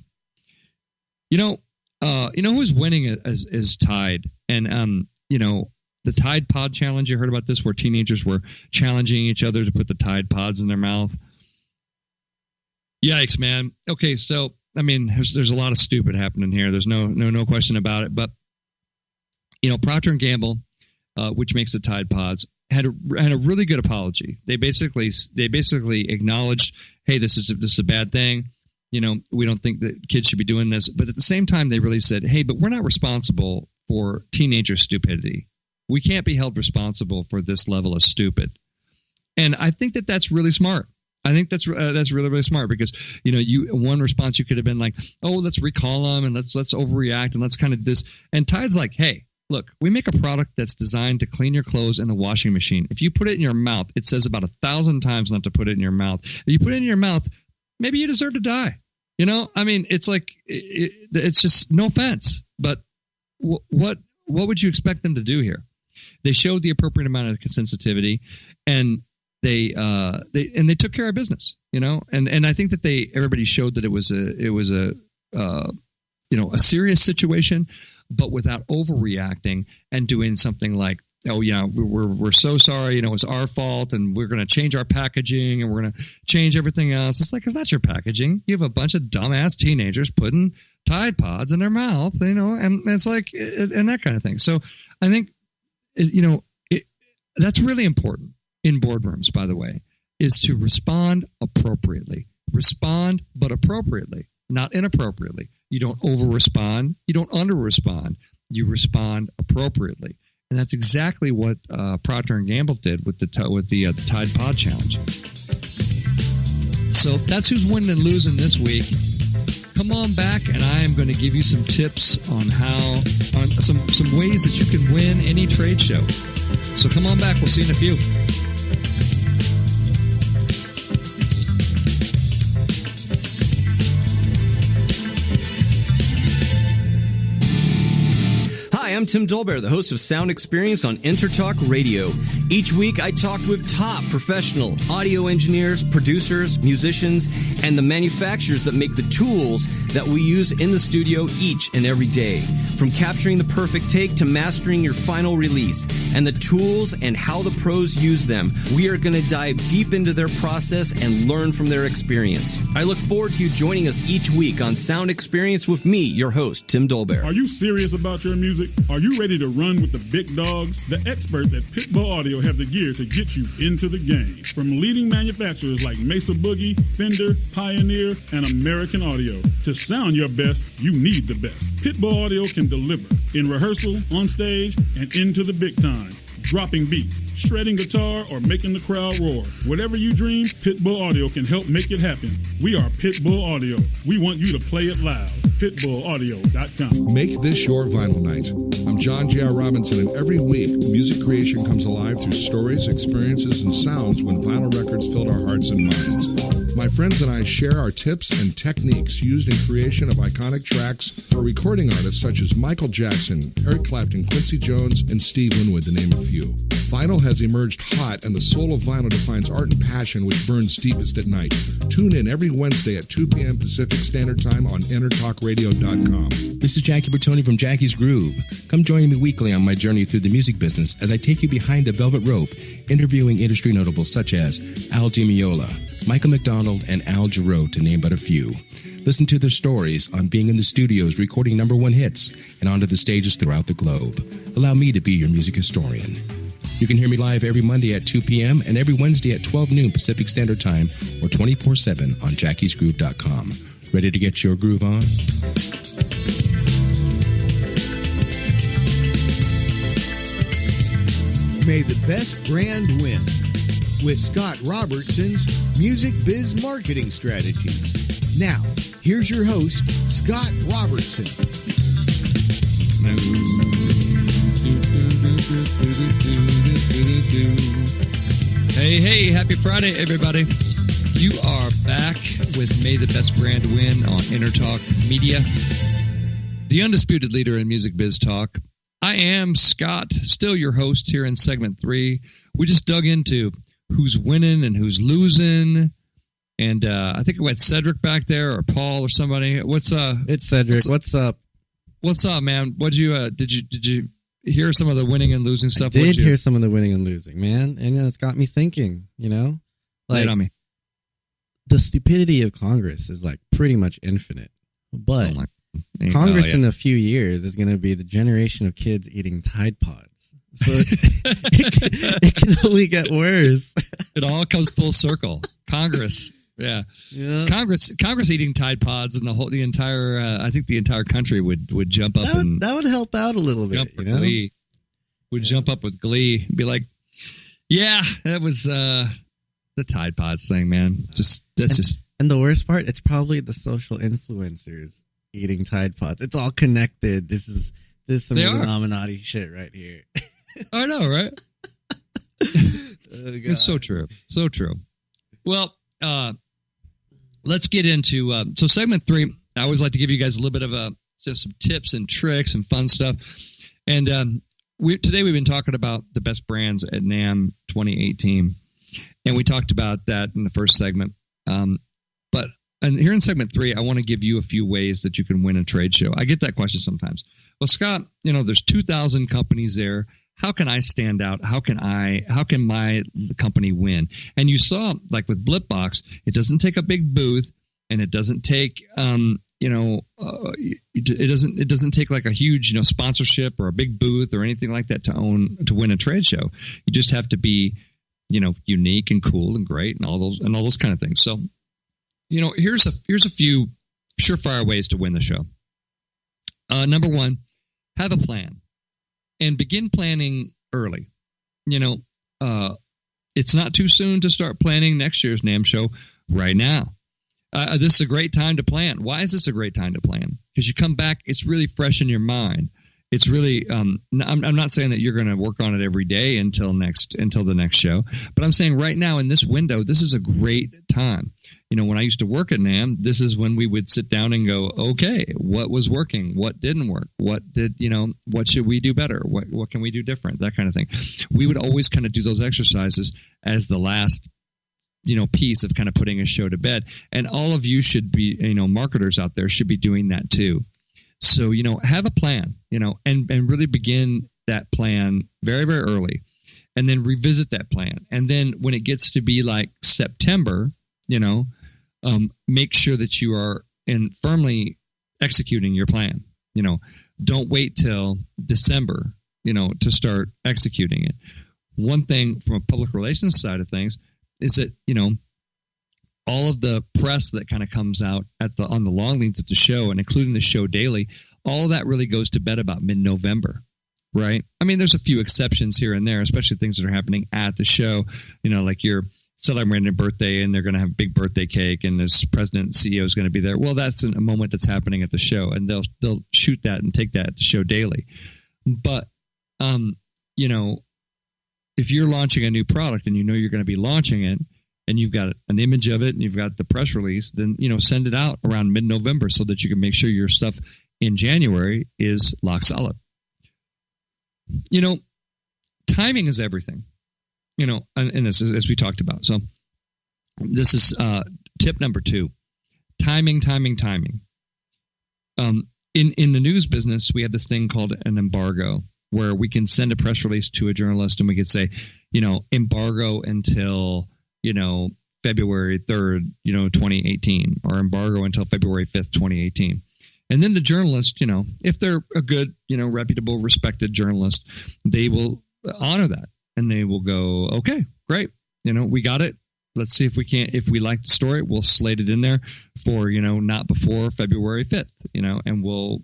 Who's winning is Tide, and the Tide Pod Challenge. You heard about this, where teenagers were challenging each other to put the Tide Pods in their mouth. Yikes, man. Okay, so there's a lot of stupid happening here. There's no question about it. But Procter & Gamble, which makes the Tide Pods, had a really good apology. They basically acknowledged, hey, this is a bad thing. We don't think that kids should be doing this. But at the same time, they really said, hey, but we're not responsible for teenager stupidity. We can't be held responsible for this level of stupid. And I think that that's really smart. I think that's really, really smart, because one response you could have been like, oh, let's recall them and let's overreact and let's kind of this. And Tide's like, hey, look, we make a product that's designed to clean your clothes in the washing machine. If you put it in your mouth, it says about 1,000 times not to put it in your mouth. If you put it in your mouth, maybe you deserve to die. It's like it's just, no offense, but what would you expect them to do here? They showed the appropriate amount of sensitivity, and they took care of business, and I think that everybody showed that it was a serious situation, but without overreacting and doing something like, oh yeah, we're so sorry, it was our fault, and we're going to change our packaging, and we're going to change everything else. It's like, it's not your packaging. You have a bunch of dumbass teenagers putting Tide Pods in their mouth, and it's like, and that kind of thing. So I think, that's really important in boardrooms, by the way, is to respond appropriately. Respond, but appropriately, not inappropriately. You don't over-respond. You don't under-respond. You respond appropriately. And that's exactly what Procter & Gamble did with the Tide Pod Challenge. So that's who's winning and losing this week. Come on back, and I am going to give you some tips on some ways that you can win any trade show. So come on back. We'll see you in a few. Hi, I'm Tim Dolbear, the host of Sound Experience on Intertalk Radio. Each week, I talk with top professional audio engineers, producers, musicians, and the manufacturers that make the tools that we use in the studio each and every day. From capturing the perfect take to mastering your final release, and the tools and how the pros use them, we are going to dive deep into their process and learn from their experience. I look forward to you joining us each week on Sound Experience with me, your host, Tim Dolbear. Are you serious about your music? Are you ready to run with the big dogs? The experts at Pitbull Audio have the gear to get you into the game. From leading manufacturers like Mesa Boogie, Fender, Pioneer, and American Audio. To sound your best, you need the best. Pitbull Audio can deliver in rehearsal, on stage, and into the big time. Dropping beats, shredding guitar, or making the crowd roar. Whatever you dream, Pitbull Audio can help make it happen. We are Pitbull Audio. We want you to play it loud. PitbullAudio.com. Make this your vinyl night. I'm John J.R. Robinson, and every week, music creation comes alive through stories, experiences, and sounds when vinyl records filled our hearts and minds. My friends and I share our tips and techniques used in creation of iconic tracks for recording artists such as Michael Jackson, Eric Clapton, Quincy Jones, and Steve Winwood, to name a few. Vinyl has emerged hot, and the soul of vinyl defines art and passion which burns deepest at night. Tune in every Wednesday at 2 p.m. Pacific Standard Time on intertalkradio.com. This is Jackie Bertoni from Jackie's Groove. Come join me weekly on my journey through the music business as I take you behind the velvet rope, interviewing industry notables such as Al Di Meola, Michael McDonald, and Al Jarreau, to name but a few. Listen to their stories on being in the studios recording number one hits and onto the stages throughout the globe. Allow me to be your music historian. You can hear me live every Monday at 2 p.m. and every Wednesday at 12 noon Pacific Standard Time or 24/7 on jackiesgroove.com. Ready to get your groove on? May the best brand win with Scott Robertson's Music Biz Marketing Strategies. Now, here's your host, Scott Robertson. Hey, happy Friday, everybody. You are back with May the Best Brand Win on Intertalk Media, the undisputed leader in music biz talk. I am Scott, still your host here in segment 3. We just dug into who's winning and who's losing. And I think we had Cedric back there or Paul or somebody. It's Cedric. What's up? What's up, man? Did you hear some of the winning and losing stuff? I did hear some of the winning and losing, man. And it's got me thinking, like, lay it on me. The stupidity of Congress is like pretty much infinite. But Congress in a few years is going to be the generation of kids eating Tide Pods. So it can only get worse. It all comes full circle. Congress. Yeah. Congress eating Tide Pods and the entire I think the entire country would jump up that would help out a little bit, Glee. Would jump up with glee, be like, yeah, that was the Tide Pods thing, man. And the worst part, it's probably the social influencers eating Tide Pods. It's all connected. This is some Illuminati shit right here. I know, right? It's so true. So true. Well, let's get into so segment 3. I always like to give you guys a little bit of some tips and tricks and fun stuff. And today we've been talking about the best brands at NAMM 2018, and we talked about that in the first segment. And here in segment 3, I want to give you a few ways that you can win a trade show. I get that question sometimes. Well, Scott, there's 2,000 companies there. How can I stand out? How can my company win? And you saw, like with Blipbox, it doesn't take a big booth, and it doesn't take, it doesn't take like a huge, sponsorship or a big booth or anything like that to win a trade show. You just have to be, unique and cool and great and all those kind of things. So, here's a few surefire ways to win the show. Number 1, have a plan and begin planning early. It's not too soon to start planning next year's NAMM show right now. This is a great time to plan. Why is this a great time to plan? Because you come back, it's really fresh in your mind. It's really, I'm not saying that you're going to work on it every day until the next show, but I'm saying right now in this window, this is a great time. When I used to work at NAMM, this is when we would sit down and go, okay, what was working? What didn't work? What should we do better? What can we do different? That kind of thing. We would always kind of do those exercises as the last, piece of kind of putting a show to bed. And all of you should be, marketers out there should be doing that too. So, have a plan, and really begin that plan very, very early, and then revisit that plan. And then when it gets to be like September, make sure that you are firmly executing your plan. Don't wait till December, to start executing it. One thing from a public relations side of things is that, all of the press that kind of comes out on the long leads at the show, and including the show daily, all of that really goes to bed about mid-November, right? I mean, there's a few exceptions here and there, especially things that are happening at the show, like your celebrating a birthday and they're going to have a big birthday cake and this president and CEO is going to be there. Well, that's a moment that's happening at the show, and they'll shoot that and take that at the show daily. But, if you're launching a new product and you're going to be launching it, and you've got an image of it and you've got the press release, then, send it out around mid-November so that you can make sure your stuff in January is lock solid. Timing is everything, and this is, as we talked about. So this is tip number 2, timing. In the news business, we have this thing called an embargo, where we can send a press release to a journalist and we could say, embargo until, February 3rd, 2018, or embargo until February 5th, 2018. And then the journalist, if they're a good, reputable, respected journalist, they will honor that, and they will go, okay, great. We got it. Let's see if we like the story, we'll slate it in there for, not before February 5th, and we'll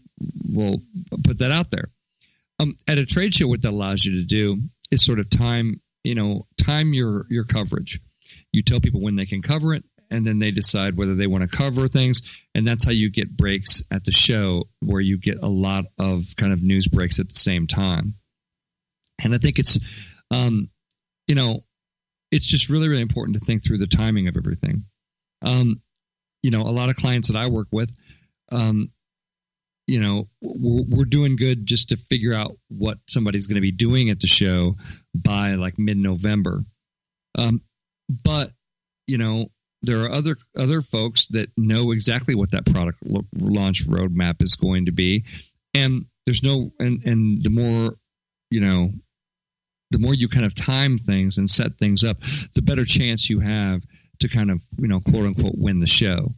put that out there. At a trade show, what that allows you to do is sort of time your coverage. You tell people when they can cover it, and then they decide whether they want to cover things. And that's how you get breaks at the show, where you get a lot of kind of news breaks at the same time. And I think it's, it's just really, really important to think through the timing of everything. A lot of clients that I work with, we're doing good just to figure out what somebody's going to be doing at the show by like mid-November. But there are other folks that know exactly what that product launch roadmap is going to be, and there's and the more you kind of time things and set things up, the better chance you have to kind of quote unquote win the show.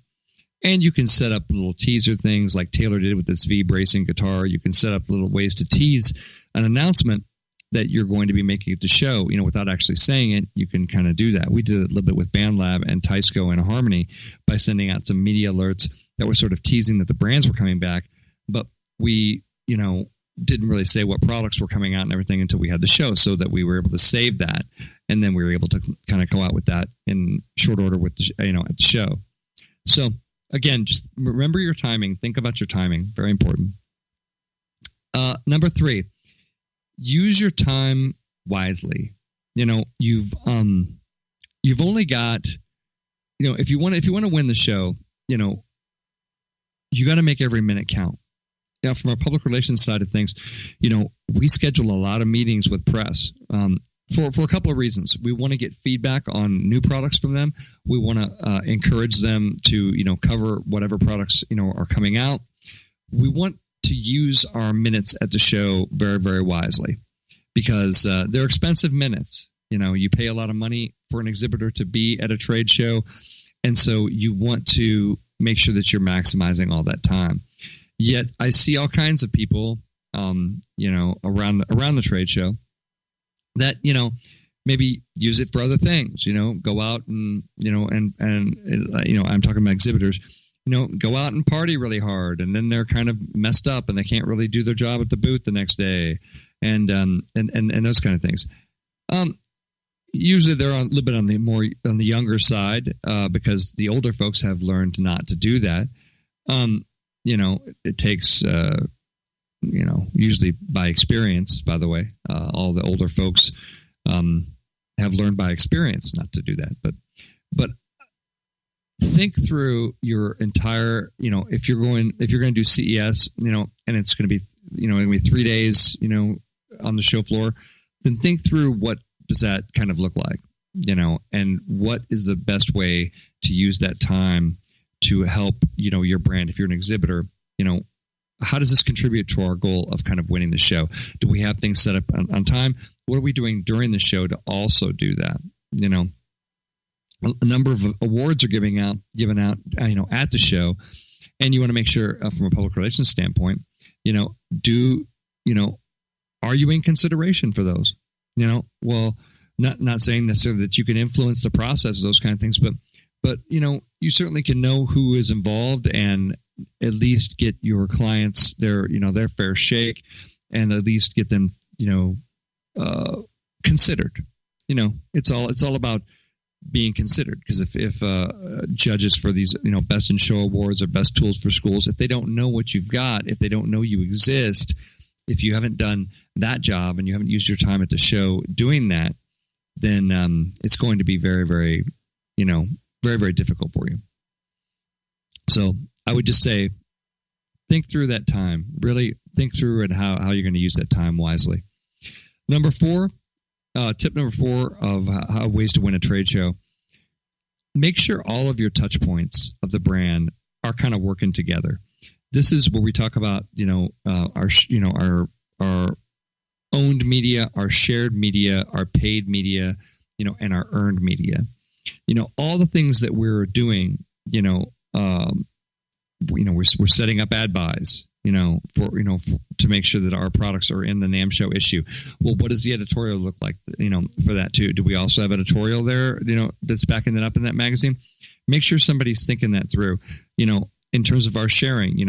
And you can set up little teaser things like Taylor did with this V-bracing guitar. You can set up little ways to tease an announcement that you're going to be making at the show, without actually saying it. You can kind of do that. We did it a little bit with BandLab and Tysco and Harmony by sending out some media alerts that were sort of teasing that the brands were coming back. But we, didn't really say what products were coming out and everything until we had the show, so that we were able to save that. And then we were able to kind of go out with that in short order with the, at the show. So again, just remember your timing. Think about your timing. Very important. Number 3, use your time wisely. You've only got, if you want to win the show, you got to make every minute count. Now, from our public relations side of things, we schedule a lot of meetings with press for a couple of reasons. We want to get feedback on new products from them. We want to encourage them to, cover whatever products, are coming out. We want to use our minutes at the show very, very wisely, because they're expensive minutes. You pay a lot of money for an exhibitor to be at a trade show, and so you want to make sure that you're maximizing all that time. Yet I see all kinds of people, around the trade show that, maybe use it for other things, go out and, I'm talking about exhibitors, go out and party really hard, and then they're kind of messed up and they can't really do their job at the booth the next day, and those kind of things. Usually they're a little bit on the younger side, because the older folks have learned not to do that. It takes, usually by experience, by the way, all the older folks have learned by experience not to do that. But think through your entire, if you're going to do CES, and it's going to be, going to be 3 days, on the show floor, then think through what does that kind of look like, and what is the best way to use that time to help, your brand. If you're an exhibitor, how does this contribute to our goal of kind of winning the show? Do we have things set up on time? What are we doing during the show to also do that? A number of awards are given out, at the show, and you want to make sure from a public relations standpoint, are you in consideration for those? Well, not saying necessarily that you can influence the process, those kind of things, but you certainly can know who is involved and at least get your clients their fair shake, and at least get them, considered. It's all about being considered, because if judges for these, best in show awards or best tools for schools, if they don't know what you've got, if they don't know you exist, if you haven't done that job and you haven't used your time at the show doing that, then it's going to be very, very, very, very difficult for you. So I would just say, think through that time. Really think through it, how you're going to use that time wisely. Tip number 4 of how ways to win a trade show: make sure all of your touch points of the brand are kind of working together. This is where we talk about our owned media, our shared media, our paid media, and our earned media. all the things that we're doing, we're setting up ad buys, to make sure that our products are in the NAMM show issue. Well, what does the editorial look like, for that too? Do we also have editorial there, that's backing that up in that magazine? Make sure somebody's thinking that through, in terms of our sharing,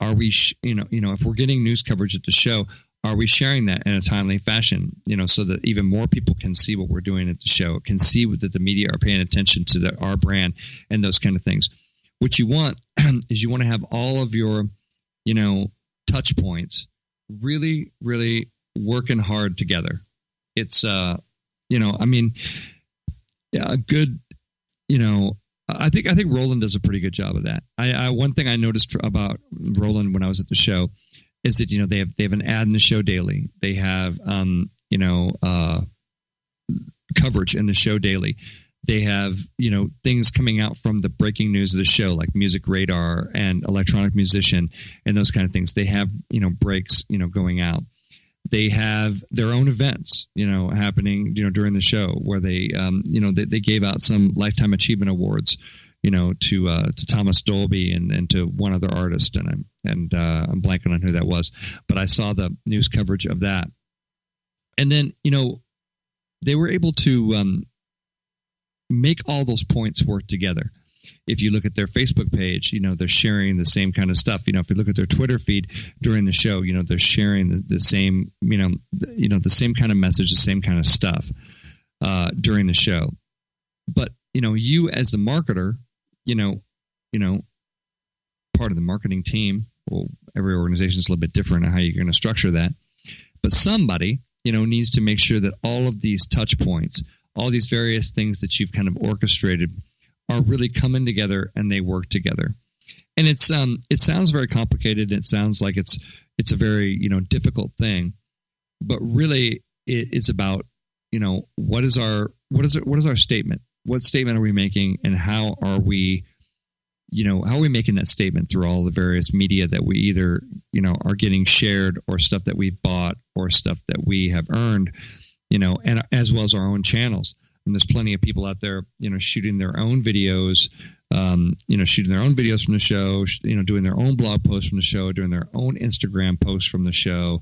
are we, if we're getting news coverage at the show, are we sharing that in a timely fashion, so that even more people can see what we're doing at the show, can see that the media are paying attention to our brand and those kind of things. What you want is you want to have all of your, touch points really, really working hard together. It's, a good, I think Roland does a pretty good job of that. One thing I noticed about Roland when I was at the show is that, they have an ad in the show daily. They have, coverage in the show daily. They have, things coming out from the breaking news of the show, like Music Radar and Electronic Musician and those kind of things. They have, breaks, going out. They have their own events, happening, during the show where they, they gave out some Lifetime Achievement Awards, to Thomas Dolby and to one other artist, and I'm blanking on who that was, but I saw the news coverage of that, and then they were able to make all those points work together. If you look at their Facebook page, they're sharing the same kind of stuff. If you look at their Twitter feed during the show, they're sharing the same, the same kind of message, the same kind of stuff during the show. But you as the marketer, part of the marketing team. Well, every organization is a little bit different on how you're going to structure that. But somebody, needs to make sure that all of these touch points, all these various things that you've kind of orchestrated, are really coming together and they work together. And it sounds very complicated. It sounds like it's a very, difficult thing, but really it's about, what is our statement? What statement are we making, and how are we making that statement through all the various media that we either, are getting shared, or stuff that we've bought, or stuff that we have earned, and as well as our own channels. And there's plenty of people out there, shooting their own videos, shooting their own videos from the show, doing their own blog posts from the show, doing their own Instagram posts from the show,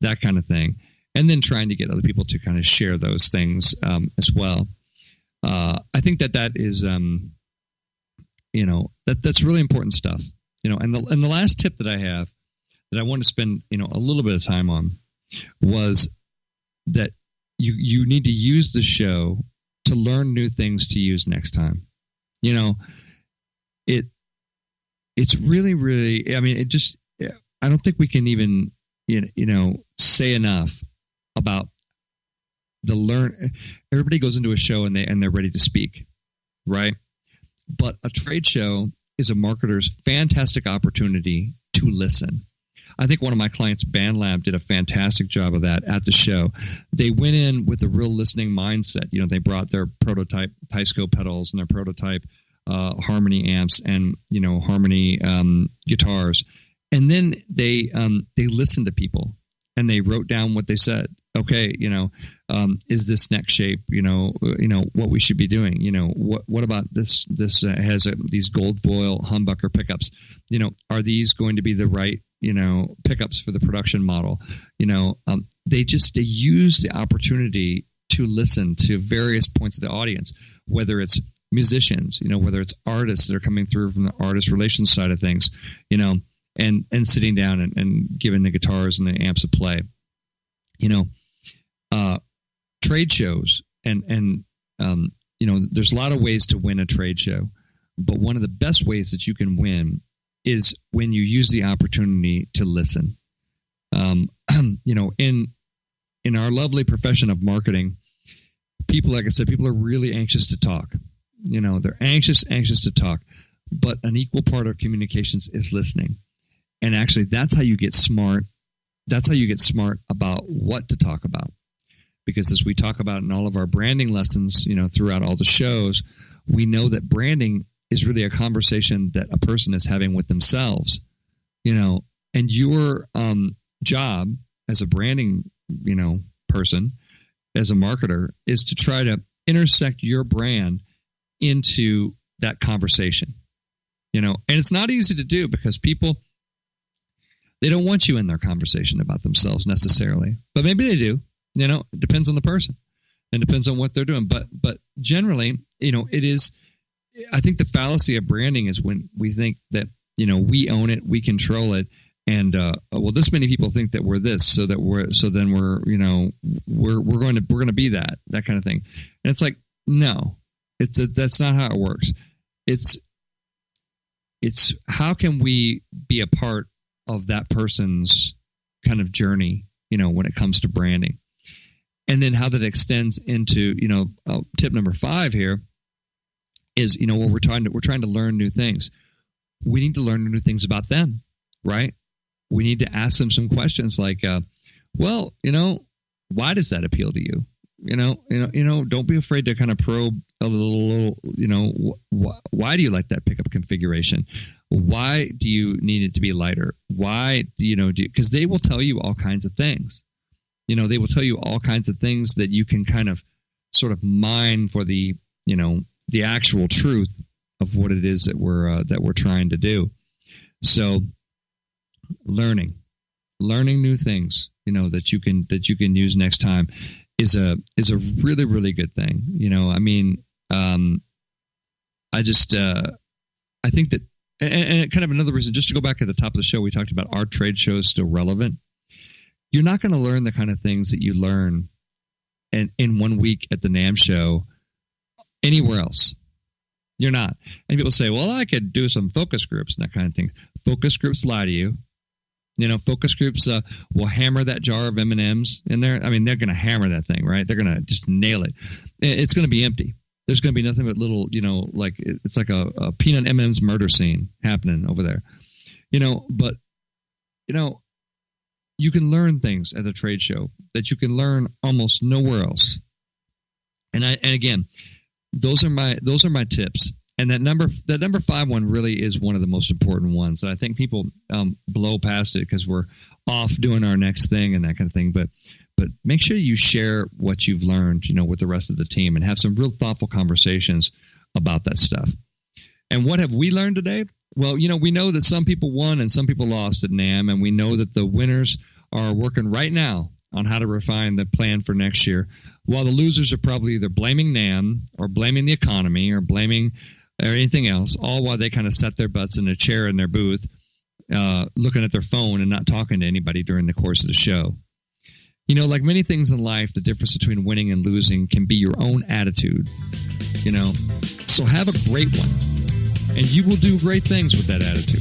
that kind of thing. And then trying to get other people to kind of share those things as well. I think that is, that's really important stuff. And the last tip that I have that I want to spend, a little bit of time on was that you need to use the show to learn new things to use next time. It's really, really, I don't think we can even, say enough about everybody goes into a show and they're ready to speak, right? But a trade show is a marketer's fantastic opportunity to listen. I think one of my clients, BandLab, did a fantastic job of that at the show. They went in with a real listening mindset. They brought their prototype Tysco pedals and their prototype Harmony amps and Harmony guitars, and then they listened to people and they wrote down what they said. Okay, is this neck shape? What we should be doing. What about this? This has these gold foil humbucker pickups. Are these going to be the right pickups for the production model? They use the opportunity to listen to various points of the audience, whether it's musicians, whether it's artists that are coming through from the artist relations side of things, and sitting down and giving the guitars and the amps a play. Trade shows and there's a lot of ways to win a trade show, but one of the best ways that you can win is when you use the opportunity to listen. In our lovely profession of marketing, people, like I said, people are really anxious to talk. They're anxious to talk, but an equal part of communications is listening. And actually, that's how you get smart. That's how you get smart about what to talk about. Because as we talk about in all of our branding lessons, throughout all the shows, we know that branding is really a conversation that a person is having with themselves, and your job as a branding, person, as a marketer, is to try to intersect your brand into that conversation. And it's not easy to do because people, they don't want you in their conversation about themselves necessarily, but maybe they do. It depends on the person and depends on what they're doing. But generally, it is, I think the fallacy of branding is when we think that, we own it, we control it. And, this many people think that we're this, so then we're going to be that kind of thing. And it's like, no, that's not how it works. It's how can we be a part of that person's kind of journey, when it comes to branding, and then how that extends into, tip number 5 here is, what we're trying to learn new things. We need to learn new things about them, right? We need to ask them some questions like, why does that appeal to you? Don't be afraid to kind of probe a little, why do you like that pickup configuration? Why do you need it to be lighter? Why because they will tell you all kinds of things. They will tell you all kinds of things that you can kind of sort of mine for the actual truth of what it is that we're trying to do. So learning new things, that you can use next time is a really, really good thing. I think that, and kind of another reason, just to go back at the top of the show, we talked about our trade show is still relevant. You're not going to learn the kind of things that you learn in 1 week at the NAMM show anywhere else. You're not. And people say, well, I could do some focus groups and that kind of thing. Focus groups lie to you. Focus groups will hammer that jar of M&Ms in there. I mean, they're going to hammer that thing, right? They're going to just nail it. It's going to be empty. There's going to be nothing but little, like it's like a peanut M&Ms murder scene happening over there. But you can learn things at a trade show that you can learn almost nowhere else. And again, those are my tips. And that number 5 one really is one of the most important ones. And I think people blow past it because we're off doing our next thing and that kind of thing. But make sure you share what you've learned, with the rest of the team and have some real thoughtful conversations about that stuff. And what have we learned today? Well, we know that some people won and some people lost at NAMM, and we know that the winners are working right now on how to refine the plan for next year, while the losers are probably either blaming NAMM or blaming the economy or blaming or anything else, all while they kind of set their butts in a chair in their booth, looking at their phone and not talking to anybody during the course of the show. Like many things in life, the difference between winning and losing can be your own attitude. So have a great one, and you will do great things with that attitude.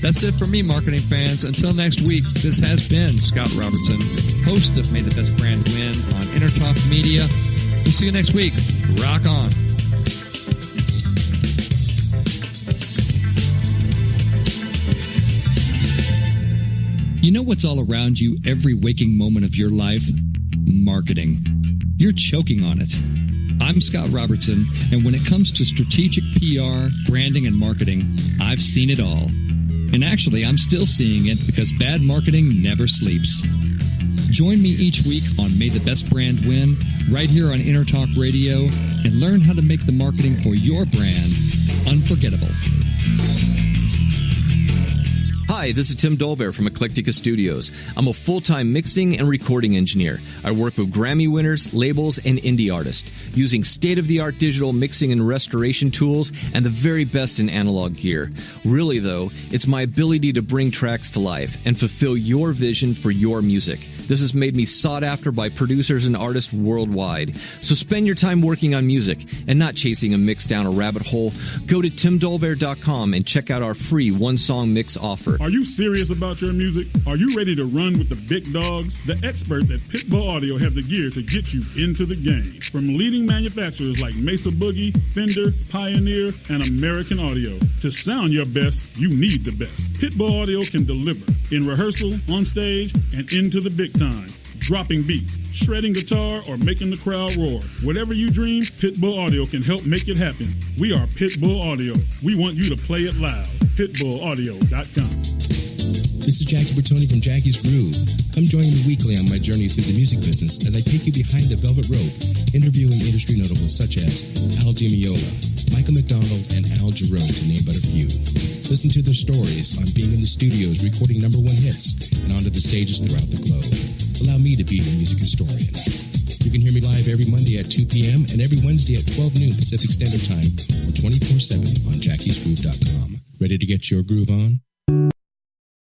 That's it for me, marketing fans. Until next week, this has been Scott Robertson, host of May the Best Brand Win on Intertalk Media. We'll see you next week. Rock on. You know what's all around you every waking moment of your life? Marketing. You're choking on it. I'm Scott Robertson, and when it comes to strategic PR, branding, and marketing, I've seen it all. And actually, I'm still seeing it because bad marketing never sleeps. Join me each week on May the Best Brand Win, right here on Intertalk Radio, and learn how to make the marketing for your brand unforgettable. Hi, this is Tim Dolbear from Eclectica Studios. I'm a full-time mixing and recording engineer. I work with Grammy winners, labels, and indie artists, using state-of-the-art digital mixing and restoration tools and the very best in analog gear. Really, though, it's my ability to bring tracks to life and fulfill your vision for your music. This has made me sought after by producers and artists worldwide. So spend your time working on music and not chasing a mix down a rabbit hole. Go to timdolbear.com and check out our free one-song mix offer. Are you serious about your music? Are you ready to run with the big dogs? The experts at Pitbull Audio have the gear to get you into the game. From leading manufacturers like Mesa Boogie, Fender, Pioneer, and American Audio. To sound your best, you need the best. Pitbull Audio can deliver in rehearsal, on stage, and into the big time. Dropping beats, shredding guitar, or making the crowd roar. Whatever you dream, Pitbull Audio can help make it happen. We are Pitbull Audio. We want you to play it loud. PitbullAudio.com. This is Jackie Bertoni from Jackie's Groove. Come join me weekly on my journey through the music business as I take you behind the velvet rope, interviewing industry notables such as Al DiMeola, Michael McDonald, and Al Jarreau, to name but a few. Listen to their stories on being in the studios recording #1 hits and onto the stages throughout the globe. Allow me to be your music historian. You can hear me live every Monday at 2 p.m. and every Wednesday at 12 noon Pacific Standard Time or 24/7 on jackiesgroove.com. Ready to get your groove on?